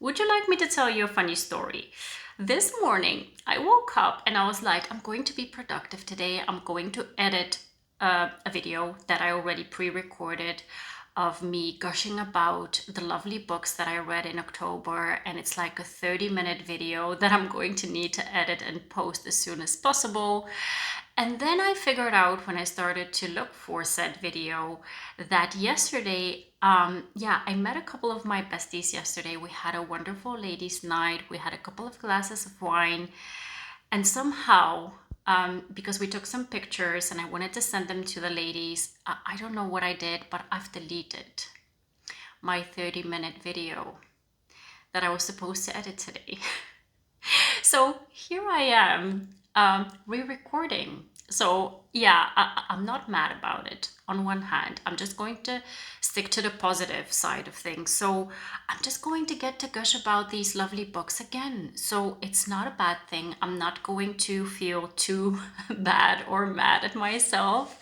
Would you like me to tell you a funny story? This morning, I woke up and I was like, I'm going to be productive today. I'm going to edit a video that I already pre-recorded of me gushing about the lovely books that I read in October. And it's like a 30-minute video that I'm going to need to edit and post as soon as possible. And then I figured out when I started to look for said video that yesterday, I met a couple of my besties yesterday. We had a wonderful ladies' night. We had a couple of glasses of wine. And somehow, because we took some pictures and I wanted to send them to the ladies, I don't know what I did, but I've deleted my 30-minute video that I was supposed to edit today. So here I am re-recording. So yeah, I'm not mad about it. On one hand, I'm just going to stick to the positive side of things. So I'm just going to get to gush about these lovely books again. So it's not a bad thing. I'm not going to feel too bad or mad at myself.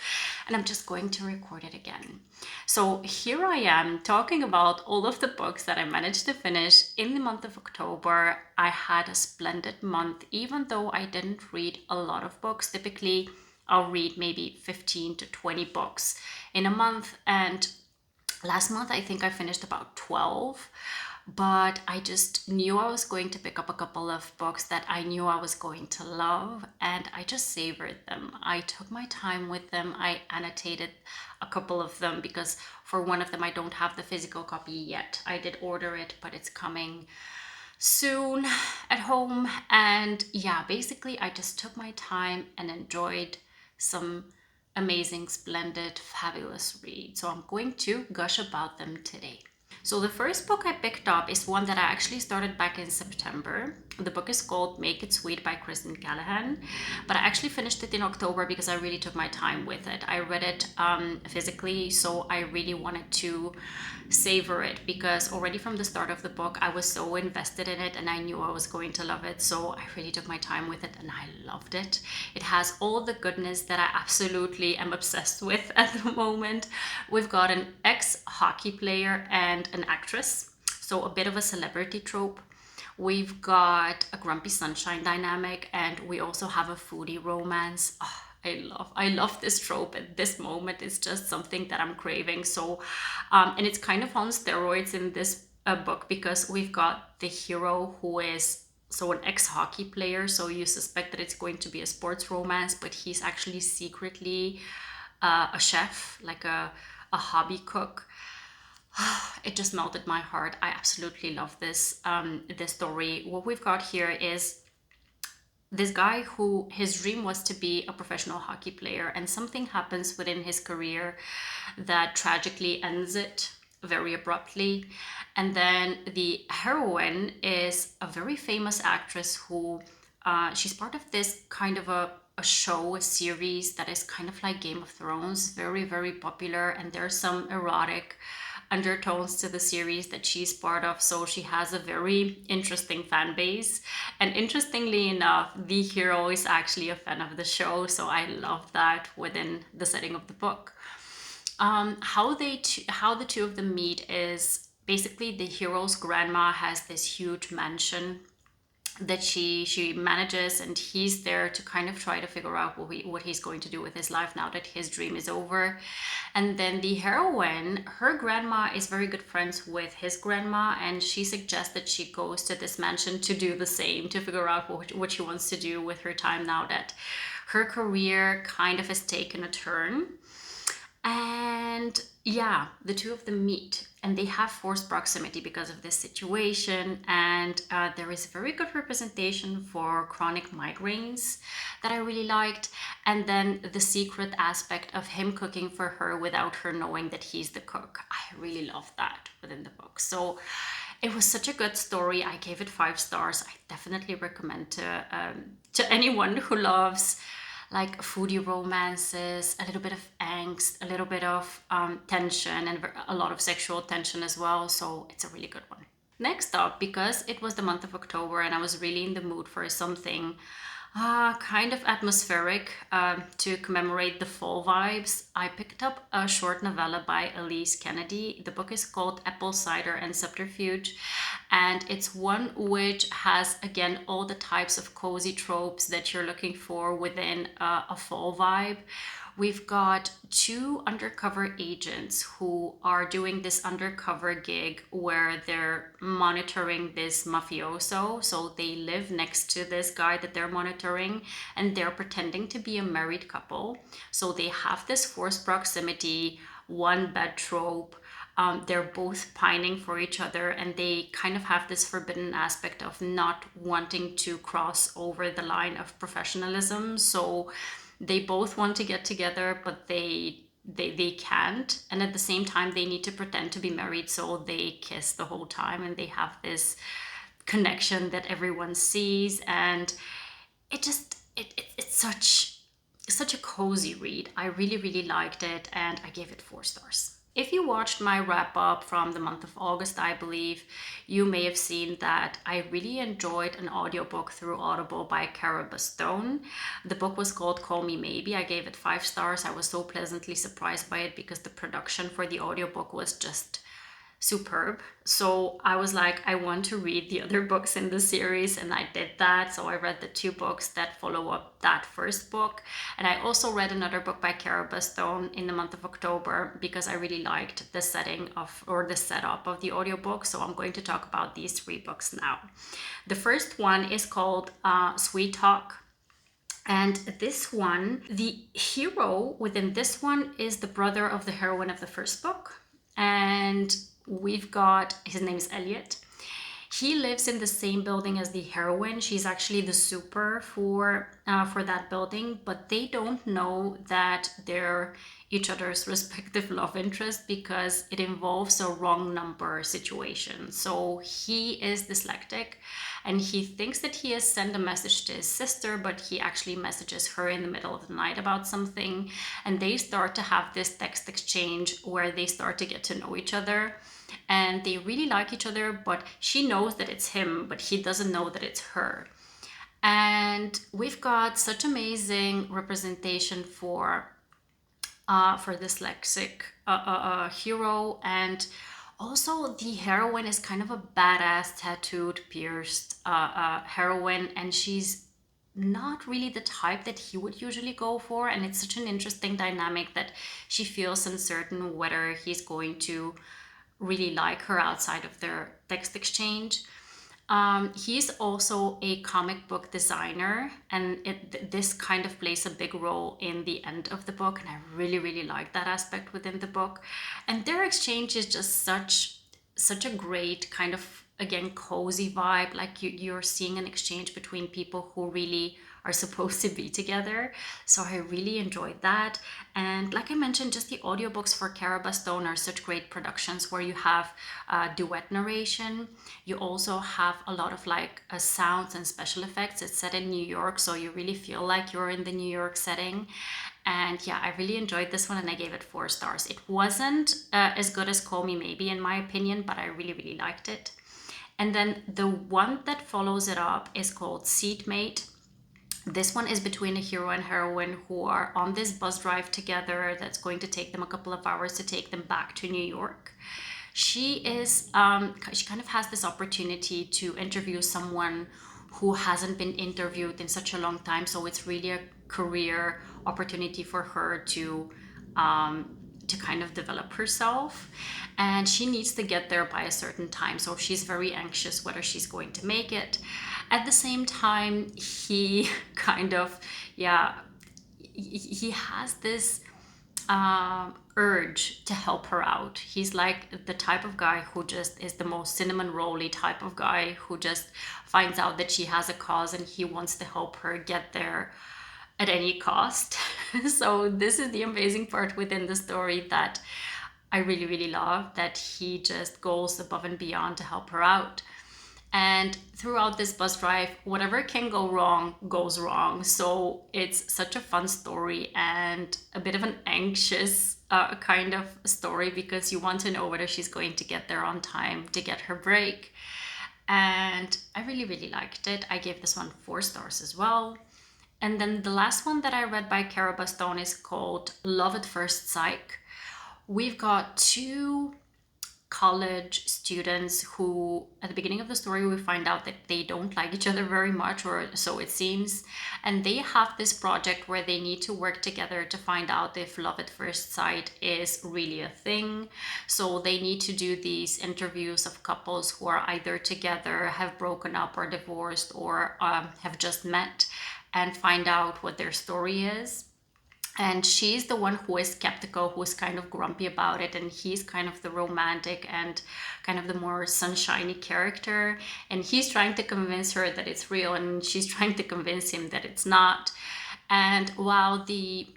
And I'm just going to record it again. So here I am talking about all of the books that I managed to finish in the month of October. I had a splendid month, even though I didn't read a lot of books. Typically, I'll read maybe 15 to 20 books in a month. And last month, I think I finished about 12. But I just knew I was going to pick up a couple of books that I knew I was going to love, and I just savored them. I took my time with them. I annotated a couple of them because for one of them I don't have the physical copy yet. I did order it, but it's coming soon at home. And yeah, basically I just took my time and enjoyed some amazing, splendid, fabulous reads. So I'm going to gush about them today. So the first book I picked up is one that I actually started back in September. The book is called Make It Sweet by Kristen Callihan, but I actually finished it in October because I really took my time with it. I read it physically, so I really wanted to savor it because already from the start of the book, I was so invested in it and I knew I was going to love it. So I really took my time with it and I loved it. It has all the goodness that I absolutely am obsessed with at the moment. We've got an ex-hockey player and an actress, so a bit of a celebrity trope. We've got a grumpy sunshine dynamic, and we also have a foodie romance. Oh, I love this trope at this moment. It's just something that I'm craving. So, and it's kind of on steroids in this book because we've got the hero who is so an ex-hockey player. So you suspect that it's going to be a sports romance, but he's actually secretly a chef, like a hobby cook. It just melted my heart. I absolutely love this story. What we've got here is this guy who his dream was to be a professional hockey player, and something happens within his career that tragically ends it very abruptly. And then the heroine is a very famous actress who she's part of this kind of a show, a series that is kind of like Game of Thrones, very, very popular, and there's some erotic undertones to the series that she's part of. So she has a very interesting fan base. And interestingly enough, the hero is actually a fan of the show. So I love that within the setting of the book. How the two of them meet is basically the hero's grandma has this huge mansion that she manages, and he's there to kind of try to figure out what he's going to do with his life now that his dream is over. And then the heroine, her grandma is very good friends with his grandma, and she suggests that she goes to this mansion to do the same, to figure out what she wants to do with her time now that her career kind of has taken a turn. And yeah, the two of them meet and they have forced proximity because of this situation. And there is very good representation for chronic migraines that I really liked. And then the secret aspect of him cooking for her without her knowing that he's the cook. I really love that within the book. So it was such a good story. I gave it 5 stars. I definitely recommend to anyone who loves like foodie romances, a little bit of angst, a little bit of tension, and a lot of sexual tension as well. So it's a really good one. Next up, because it was the month of October and I was really in the mood for something Kind of atmospheric to commemorate the fall vibes. I picked up a short novella by Elise Kennedy. The book is called Apple Cider and Subterfuge, and it's one which has, again, all the types of cozy tropes that you're looking for within a fall vibe. We've got two undercover agents who are doing this undercover gig where they're monitoring this mafioso. So they live next to this guy that they're monitoring, and they're pretending to be a married couple. So they have this forced proximity, one bed trope. They're both pining for each other, and they kind of have this forbidden aspect of not wanting to cross over the line of professionalism. So they both want to get together, but they can't, and at the same time they need to pretend to be married, so they kiss the whole time, and they have this connection that everyone sees. And it's such a cozy read. I really liked it, and I gave it 4 stars. If you watched my wrap up from the month of August, I believe, you may have seen that I really enjoyed an audiobook through Audible by Cara Bastone. The book was called Call Me Maybe. I gave it 5 stars. I was so pleasantly surprised by it because the production for the audiobook was just superb. So I was like, I want to read the other books in the series, and I did that. So I read the 2 books that follow up that first book, and I also read another book by Cara Bastone in the month of October because I really liked the setting of, or the setup of, the audiobook. So I'm going to talk about these 3 books now. The first one is called Sweet Talk. And this one, the hero within this one is the brother of the heroine of the first book. And we've got, his name is Elliot. He lives in the same building as the heroine. She's actually the super for that building, but they don't know that they're each other's respective love interest because it involves a wrong number situation. So he is dyslexic, and he thinks that he has sent a message to his sister, but he actually messages her in the middle of the night about something, and they start to have this text exchange where they start to get to know each other. And they really like each other, but she knows that it's him, but he doesn't know that it's her. And we've got such amazing representation for dyslexic hero, and also the heroine is kind of a badass, tattooed, pierced heroine, and she's not really the type that he would usually go for. And it's such an interesting dynamic that she feels uncertain whether he's going to really like her outside of their text exchange. He's also a comic book designer, and this kind of plays a big role in the end of the book, and I really like that aspect within the book. And their exchange is just such a great kind of, again, cozy vibe. Like you're seeing an exchange between people who really are supposed to be together. So I really enjoyed that. And like I mentioned, just the audiobooks for Cara Bastone are such great productions where you have duet narration. You also have a lot of like sounds and special effects. It's set in New York, so you really feel like you're in the New York setting. And yeah, I really enjoyed this one, and I gave it 4 stars. It wasn't as good as Call Me Maybe in my opinion, but I really liked it. And then the one that follows it up is called Seatmate. This one is between a hero and heroine who are on this bus drive together that's going to take them a couple of hours to take them back to New York. She kind of has this opportunity to interview someone who hasn't been interviewed in such a long time. So it's really a career opportunity for her to kind of develop herself, and she needs to get there by a certain time, so she's very anxious whether she's going to make it. At the same time, he kind of, he has this urge to help her out. He's like the type of guy who just is the most cinnamon rolly type of guy who just finds out that she has a cause and he wants to help her get there at any cost. So this is the amazing part within the story that I really love, that he just goes above and beyond to help her out. And throughout this bus drive, whatever can go wrong goes wrong. So it's such a fun story and a bit of an anxious kind of story, because you want to know whether she's going to get there on time to get her break. And I really liked it. I gave this one 4 stars as well. And then the last one that I read by Cara Bastone is called Love at First Psyche. We've got two college students who, at the beginning of the story, we find out that they don't like each other very much, or so it seems. And they have this project where they need to work together to find out if love at first sight is really a thing. So they need to do these interviews of couples who are either together, have broken up, or divorced, or have just met, and find out what their story is. And she's the one who is skeptical, who is kind of grumpy about it, and he's kind of the romantic and kind of the more sunshiny character, and he's trying to convince her that it's real, and she's trying to convince him that it's not. And while the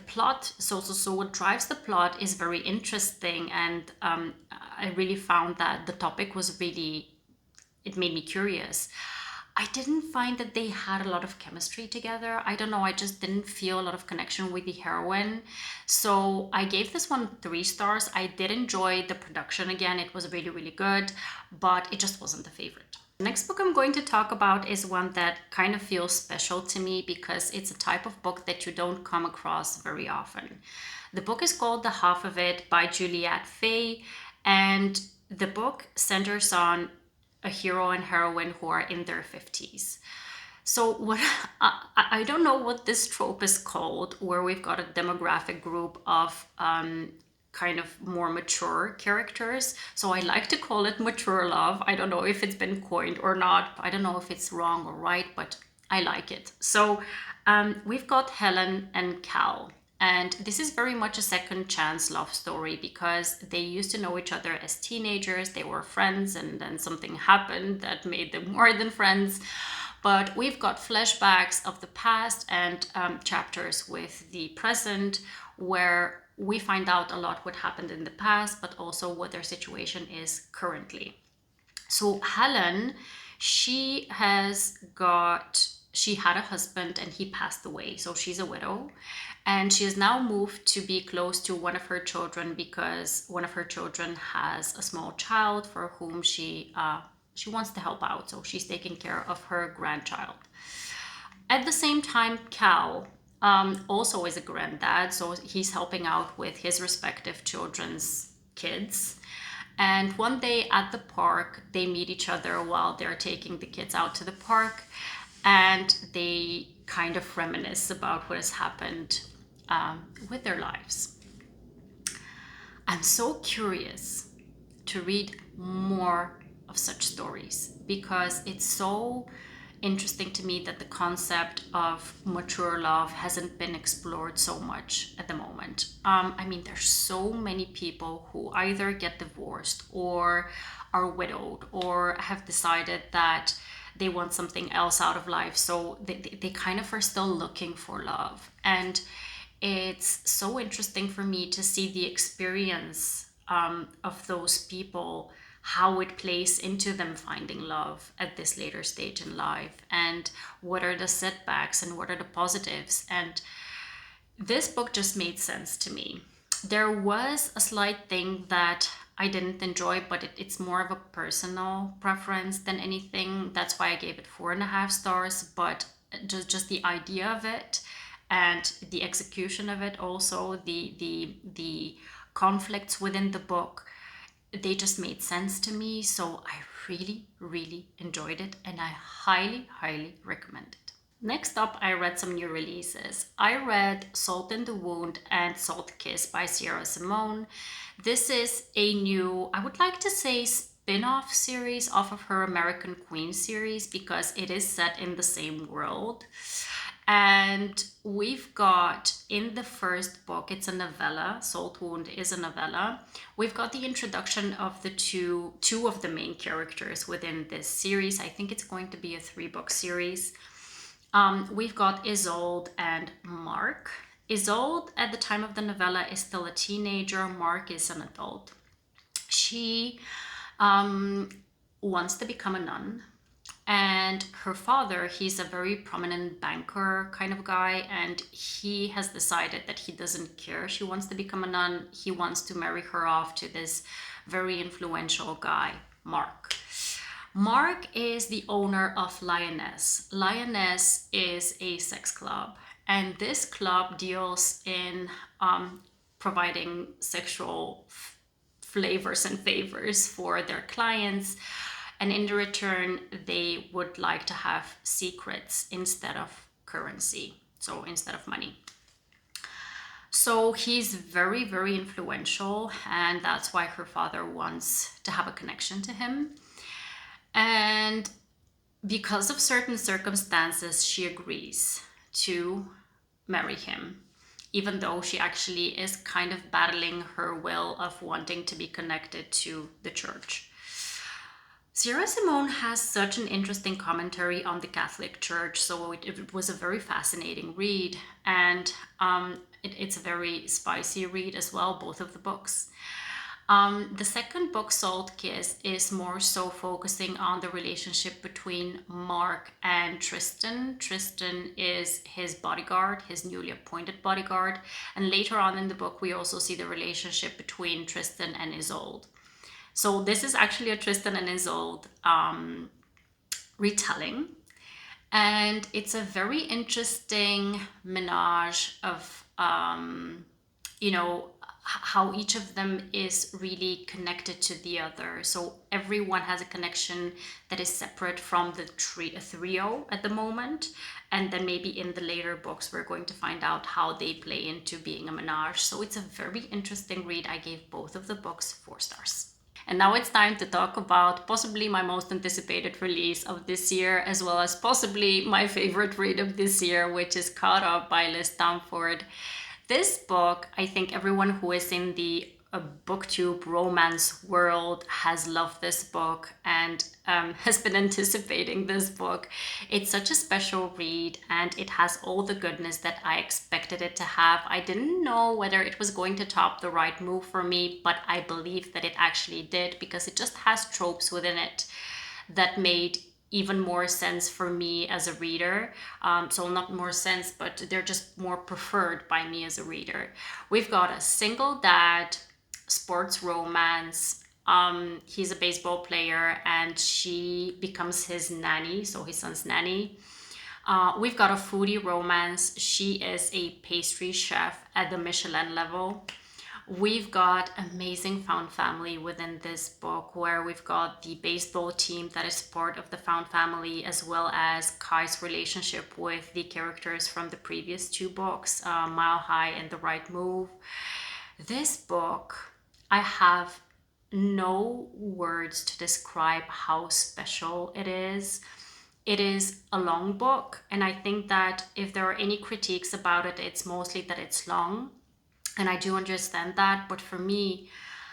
plot, so what drives the plot is very interesting, and I really found that the topic was really, it made me curious. I didn't find that they had a lot of chemistry together. I don't know, I just didn't feel a lot of connection with the heroine. So I gave this one 3 stars. I did enjoy the production again. It was really, really good, but it just wasn't a favorite. The next book I'm going to talk about is one that kind of feels special to me because it's a type of book that you don't come across very often. The book is called The Half of It by Juliette Fay, and the book centers on a hero and heroine who are in their 50s. So what I don't know what this trope is called, where we've got a demographic group of kind of more mature characters. So I like to call it mature love. I don't know if it's been coined or not. I don't know if it's wrong or right, but I like it. So we've got Helen and Cal. And this is very much a second chance love story because they used to know each other as teenagers. They were friends, and then something happened that made them more than friends. But we've got flashbacks of the past and chapters with the present, where we find out a lot what happened in the past, but also what their situation is currently. So Helen, she had a husband and he passed away. So she's a widow. And she has now moved to be close to one of her children because one of her children has a small child for whom she wants to help out. So she's taking care of her grandchild. At the same time, Cal also is a granddad. So he's helping out with his respective children's kids. And one day at the park, they meet each other while they're taking the kids out to the park. And they kind of reminisce about what has happened with their lives. I'm so curious to read more of such stories because it's so interesting to me that the concept of mature love hasn't been explored so much at the moment. I mean, there's so many people who either get divorced or are widowed or have decided that they want something else out of life. So they kind of are still looking for love. And it's so interesting for me to see the experience of those people, how it plays into them finding love at this later stage in life, and what are the setbacks and what are the positives. And this book just made sense to me. There was a slight thing that I didn't enjoy, but it's more of a personal preference than anything. That's why I gave it 4.5 stars. But just the idea of it and the execution of it, also the conflicts within the book, they just made sense to me. So I really, really enjoyed it, and I highly, highly recommend it. Next up, I read some new releases. I read Salt in the Wound and Salt Kiss by Simone. This is a new, I would like to say, spin-off series off of her American Queen series because it is set in the same world. And we've got, in the first book, it's a novella. Salt Wound is a novella. We've got the introduction of the two of the main characters within this series. I think it's going to be a 3-book series. We've got Isolde and Mark. Isolde, at the time of the novella, is still a teenager. Mark is an adult. She wants to become a nun. And her father, he's a very prominent banker kind of guy, and he has decided that he doesn't care. She wants to become a nun. He wants to marry her off to this very influential guy, Mark. Mark is the owner of Lioness. Lioness is a sex club, and this club deals in providing sexual flavors and favors for their clients. And in return, they would like to have secrets instead of currency, so instead of money. So he's very, very influential, and that's why her father wants to have a connection to him. And because of certain circumstances, she agrees to marry him, even though she actually is kind of battling her will of wanting to be connected to the church. Sierra Simone has such an interesting commentary on the Catholic Church, so it was a very fascinating read, and it's a very spicy read as well, both of the books. The second book, Salt Kiss, is more so focusing on the relationship between Mark and Tristan. Tristan is his bodyguard, his newly appointed bodyguard. And later on in the book, we also see the relationship between Tristan and Isolde. So this is actually a Tristan and Isolde retelling. And it's a very interesting menage of, how each of them is really connected to the other. So everyone has a connection that is separate from the trio at the moment. And then maybe in the later books, we're going to find out how they play into being a menage. So it's a very interesting read. I gave both of the books 4 stars. And now it's time to talk about possibly my most anticipated release of this year, as well as possibly my favorite read of this year, which is Cara by Liz Tomforde. This book, I think everyone who is in the booktube romance world has loved this book and has been anticipating this book. It's such a special read, and it has all the goodness that I expected it to have. I didn't know whether it was going to top The Right Move for me, but I believe that it actually did, because it just has tropes within it that made even more sense for me as a reader. So not more sense, but they're just more preferred by me as a reader. We've got a single dad, sports romance. He's a baseball player and she becomes his nanny, so his son's nanny. We've got a foodie romance. She is a pastry chef at the Michelin level. We've got amazing found family within this book, where we've got the baseball team that is part of the found family, as well as Kai's relationship with the characters from the previous 2 books, Mile High and The Right Move. This book, I have no words to describe how special it is. It is a long book, and I think that if there are any critiques about it, it's mostly that it's long. And I do understand that, but for me,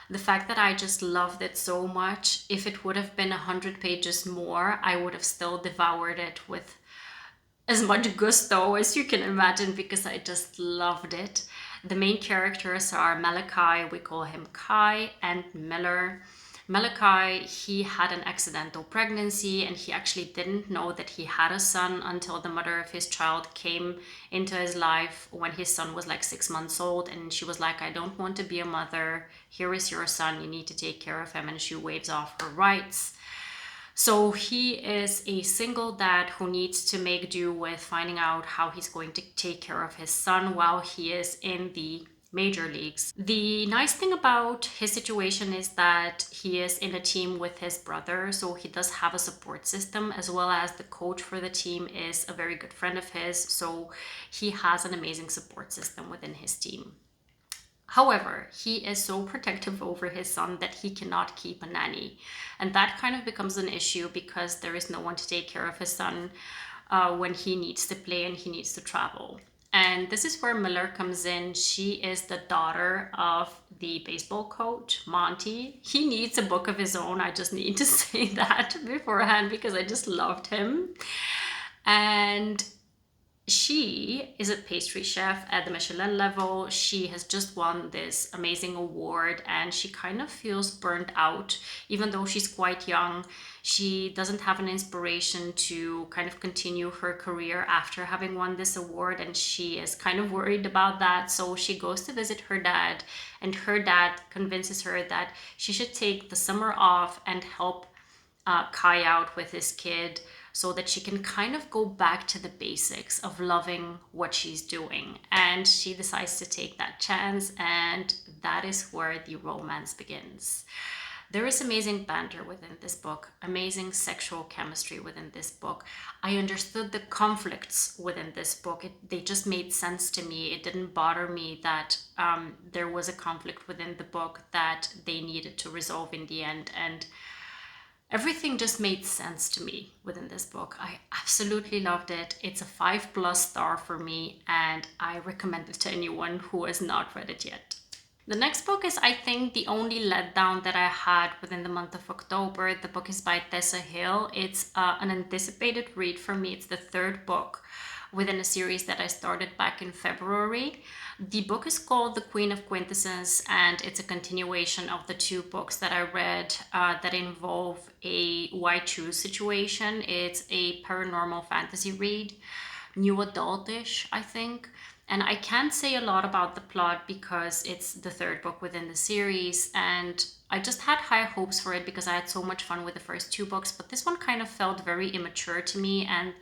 the fact that I just loved it so much, if it would have been 100 pages more, I would have still devoured it with as much gusto as you can imagine, because I just loved it. The main characters are Malachi, we call him Kai, and Miller. Malachi, he had an accidental pregnancy, and he actually didn't know that he had a son until the mother of his child came into his life when his son was like 6 months old, and she was like, I don't want to be a mother. Here is your son. You need to take care of him. And she waives off her rights. So he is a single dad who needs to make do with finding out how he's going to take care of his son while he is in the major leagues. The nice thing about his situation is that he is in a team with his brother, so he does have a support system, as well as the coach for the team is a very good friend of his, so he has an amazing support system within his team. However, he is so protective over his son that he cannot keep a nanny, and that kind of becomes an issue because there is no one to take care of his son when he needs to play and he needs to travel. And this is where Miller comes in. She is the daughter of the baseball coach, Monty. He needs a book of his own. I just need to say that beforehand because I just loved him. And she is a pastry chef at the Michelin level. She has just won this amazing award and she kind of feels burnt out. Even though she's quite young, she doesn't have an inspiration to kind of continue her career after having won this award, and she is kind of worried about that. So she goes to visit her dad, and her dad convinces her that she should take the summer off and help Kai out with his kid so that she can kind of go back to the basics of loving what she's doing. And she decides to take that chance, and that is where the romance begins. There is amazing banter within this book, amazing sexual chemistry within this book. I understood the conflicts within this book. They just made sense to me. It didn't bother me that there was a conflict within the book that they needed to resolve in the end. And everything just made sense to me within this book. I absolutely loved it. It's a 5+ star for me, and I recommend it to anyone who has not read it yet. The next book is, I think, the only letdown that I had within the month of October. The book is by Tessa, Hale. It's an anticipated read for me. It's the 3rd book within a series that I started back in February. The book is called The Queen of Quintessence, and it's a continuation of the 2 books that I read that involve a why choose situation. It's a paranormal fantasy read, new adultish, I think. And I can't say a lot about the plot because it's the 3rd book within the series, and I just had high hopes for it because I had so much fun with the first 2 books, but this one kind of felt very immature to me, and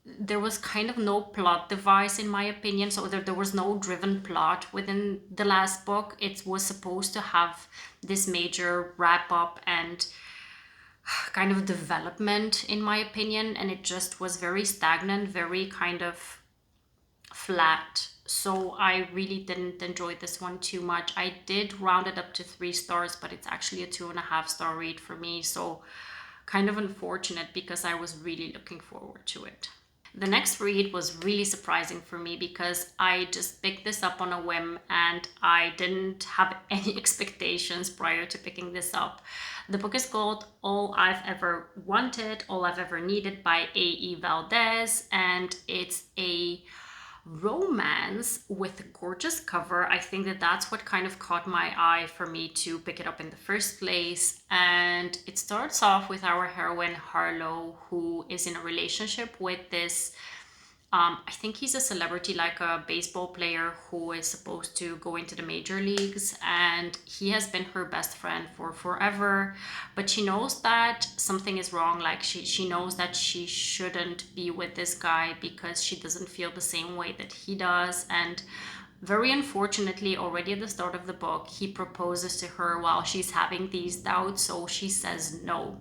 there was kind of no plot device in my opinion. So there was no driven plot within the last book. It was supposed to have this major wrap up and kind of development in my opinion, and it just was very stagnant, very kind of flat. So I really didn't enjoy this one too much. I did round it up to 3 stars, but it's actually a 2.5 star read for me. So kind of unfortunate because I was really looking forward to it. The next read was really surprising for me because I just picked this up on a whim and I didn't have any expectations prior to picking this up. The book is called All I've Ever Wanted, All I've Ever Needed by A.E. Valdez, and it's a romance with a gorgeous cover. I think that that's what kind of caught my eye for me to pick it up in the first place. And it starts off with our heroine Harlow, who is in a relationship with this I think he's a celebrity, like a baseball player who is supposed to go into the major leagues, and he has been her best friend for forever, but she knows that something is wrong. Like she knows that she shouldn't be with this guy because she doesn't feel the same way that he does. And very unfortunately, already at the start of the book, he proposes to her while she's having these doubts, so she says no.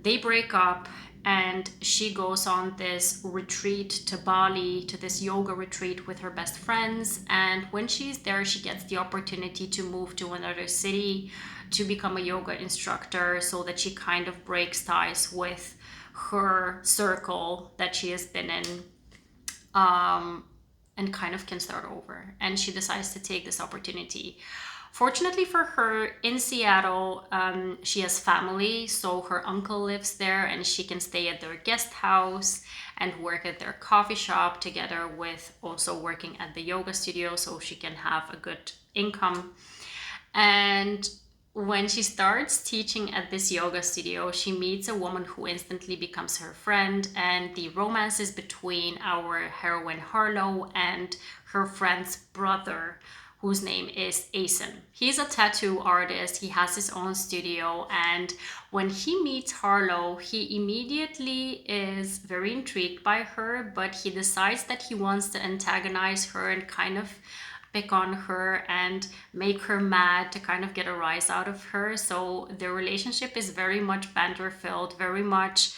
They break up, and she goes on this retreat to Bali, to this yoga retreat with her best friends. And when she's there, she gets the opportunity to move to another city to become a yoga instructor, so that she kind of breaks ties with her circle that she has been in, and kind of can start over. And she decides to take this opportunity. Fortunately for her, in Seattle, she has family, so her uncle lives there and she can stay at their guest house and work at their coffee shop together with also working at the yoga studio, so she can have a good income. And when she starts teaching at this yoga studio, she meets a woman who instantly becomes her friend, and the romance is between our heroine Harlow and her friend's brother, whose name is Asen. He's a tattoo artist, he has his own studio, and when he meets Harlow, he immediately is very intrigued by her, but he decides that he wants to antagonize her and kind of pick on her and make her mad to kind of get a rise out of her. So their relationship is very much banter filled, very much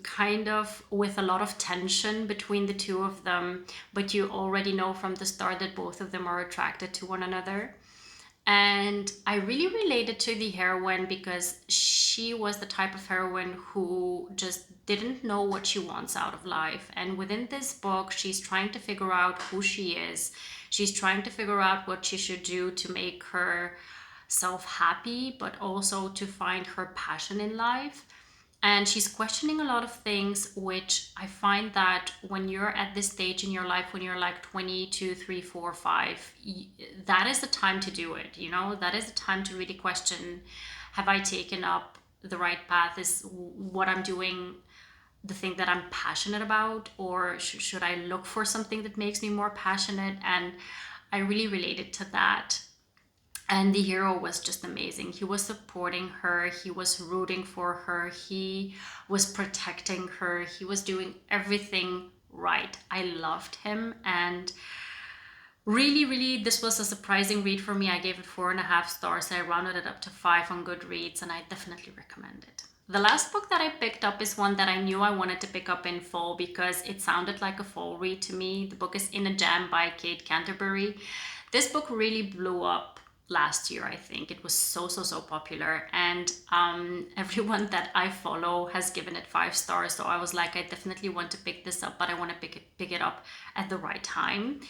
kind of with a lot of tension between the two of them, but you already know from the start that both of them are attracted to one another. And I really related to the heroine because she was the type of heroine who just didn't know what she wants out of life. And within this book, she's trying to figure out who she is. She's trying to figure out what she should do to make herself happy, but also to find her passion in life. And she's questioning a lot of things, which I find that when you're at this stage in your life, when you're like 22, 3, 4, 5, that is the time to do it. You know, that is the time to really question, have I taken up the right path? Is what I'm doing the thing that I'm passionate about? Or should I look for something that makes me more passionate? And I really related to that. And the hero was just amazing. He was supporting her, he was rooting for her, he was protecting her, he was doing everything right. I loved him, and really, this was a surprising read for me. I gave it 4.5 stars. I rounded it up to 5 on Goodreads, and I definitely recommend it. The last book that I picked up is one that I knew I wanted to pick up in fall because it sounded like a fall read to me. The book is In a Jam by Kate Canterbury. This book really blew up last year. I think it was so popular, and everyone that I follow has given it 5 stars. So I was like, I definitely want to pick this up, but I want to pick it up at the right time.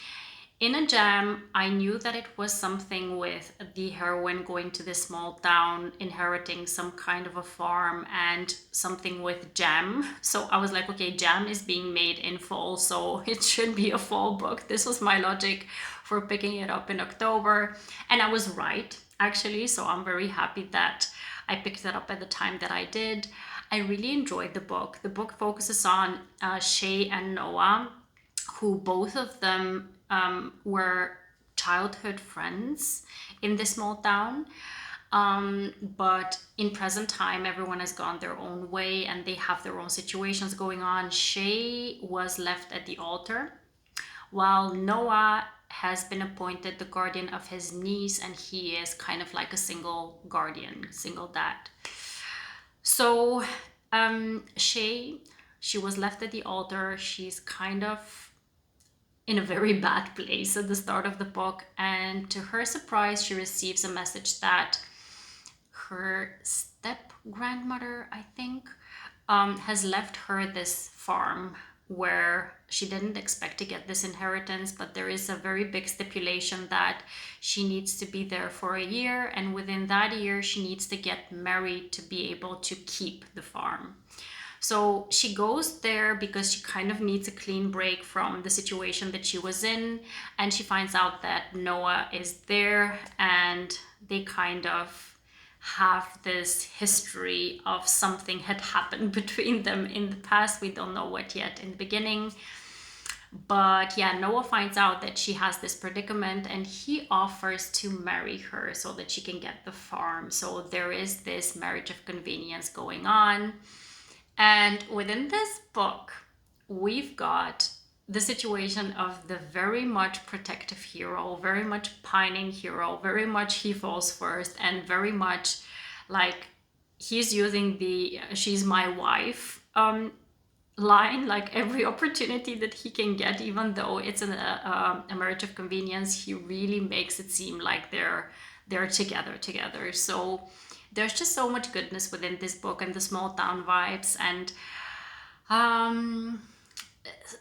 In a Jam, I knew that it was something with the heroine going to this small town, inheriting some kind of a farm, and something with jam. So I was like, okay, jam is being made in fall, so it should be a fall book. This was my logic for picking it up in October. And I was right, actually. So I'm very happy that I picked it up at the time that I did. I really enjoyed the book. The book focuses on Shay and Noah, who both of them were childhood friends in this small town. But in present time, everyone has gone their own way and they have their own situations going on. Shay was left at the altar, while Noah has been appointed the guardian of his niece, and he is kind of like a single guardian, single dad. So Shay, she was left at the altar. She's kind of in a very bad place at the start of the book, and to her surprise, she receives a message that her step grandmother, I think, has left her this farm where she didn't expect to get this inheritance, but there is a very big stipulation that she needs to be there for a year, and within that year she needs to get married to be able to keep the farm. So she goes there because she kind of needs a clean break from the situation that she was in, and she finds out that Noah is there, and they kind of have this history of something had happened between them in the past. We don't know what yet in the beginning. But yeah, Noah finds out that she has this predicament, and he offers to marry her so that she can get the farm. So there is this marriage of convenience going on. And within this book, we've got the situation of the very much protective hero, very much pining hero, very much he falls first, and very much like he's using the she's my wife line, like every opportunity that he can get, even though it's a marriage of convenience, he really makes it seem like they're together. So there's just so much goodness within this book, and the small town vibes, and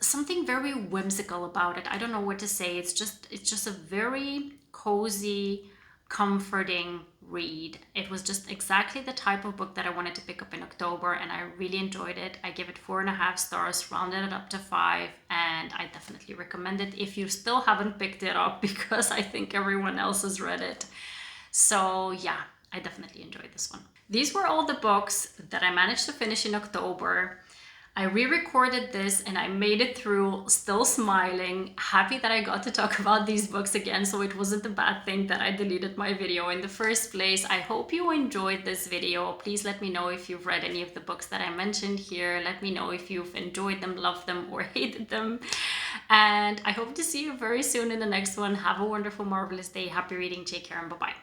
something very whimsical about it. I don't know what to say. It's just a very cozy, comforting read. It was just exactly the type of book that I wanted to pick up in October, and I really enjoyed it. I give it 4.5 stars, rounded it up to 5, and I definitely recommend it if you still haven't picked it up, because I think everyone else has read it. So yeah, I definitely enjoyed this one. These were all the books that I managed to finish in October. I re-recorded this and I made it through, still smiling, happy that I got to talk about these books again, so it wasn't a bad thing that I deleted my video in the first place. I hope you enjoyed this video. Please let me know if you've read any of the books that I mentioned here. Let me know if you've enjoyed them, loved them, or hated them. And I hope to see you very soon in the next one. Have a wonderful, marvelous day. Happy reading. Take care, and bye-bye.